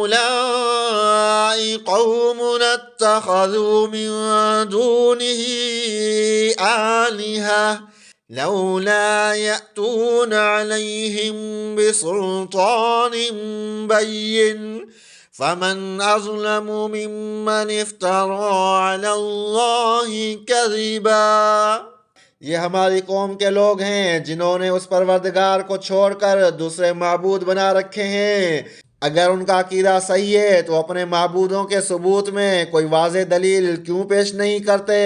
هؤلاء قوم اتخذوا من دونه آلهة لولا يأتون عليهم بسلطان بين فمن أظلم ممن افترى على الله كذبا۔ یہ ہماری قوم کے لوگ ہیں جنہوں نے اس پروردگار کو چھوڑ کر دوسرے معبود بنا رکھے ہیں۔ اگر ان کا عقیدہ صحیح ہے تو اپنے معبودوں کے ثبوت میں کوئی واضح دلیل کیوں پیش نہیں کرتے؟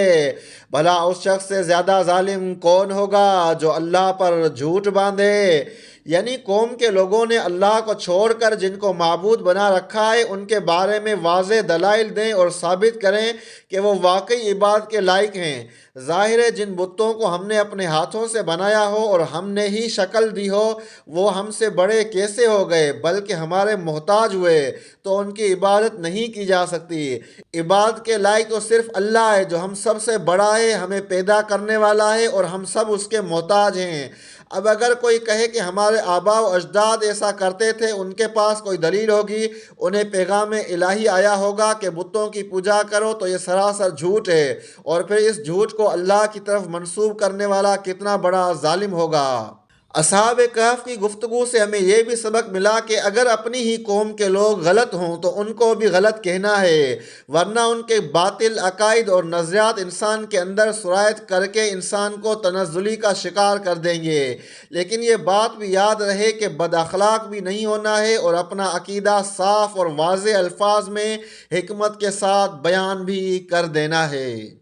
بھلا اس شخص سے زیادہ ظالم کون ہوگا جو اللہ پر جھوٹ باندھے؟ یعنی قوم کے لوگوں نے اللہ کو چھوڑ کر جن کو معبود بنا رکھا ہے ان کے بارے میں واضح دلائل دیں اور ثابت کریں کہ وہ واقعی عبادت کے لائق ہیں۔ ظاہر ہے جن بتوں کو ہم نے اپنے ہاتھوں سے بنایا ہو اور ہم نے ہی شکل دی ہو وہ ہم سے بڑے کیسے ہو گئے بلکہ ہمارے محتاج ہوئے، تو ان کی عبادت نہیں کی جا سکتی۔ عبادت کے لائق تو صرف اللہ ہے جو ہم سب سے بڑا ہے، ہمیں پیدا کرنے والا ہے اور ہم سب اس کے محتاج ہیں۔ اب اگر کوئی کہے کہ ہمارے آباء و اجداد ایسا کرتے تھے، ان کے پاس کوئی دلیل ہوگی، انہیں پیغام الہی آیا ہوگا کہ بتوں کی پوجا کرو، تو یہ سراسر جھوٹ ہے، اور پھر اس جھوٹ کو اللہ کی طرف منسوب کرنے والا کتنا بڑا ظالم ہوگا۔ اصحاب کہف کی گفتگو سے ہمیں یہ بھی سبق ملا کہ اگر اپنی ہی قوم کے لوگ غلط ہوں تو ان کو بھی غلط کہنا ہے، ورنہ ان کے باطل عقائد اور نظریات انسان کے اندر سرایت کر کے انسان کو تنزلی کا شکار کر دیں گے۔ لیکن یہ بات بھی یاد رہے کہ بد اخلاق بھی نہیں ہونا ہے اور اپنا عقیدہ صاف اور واضح الفاظ میں حکمت کے ساتھ بیان بھی کر دینا ہے۔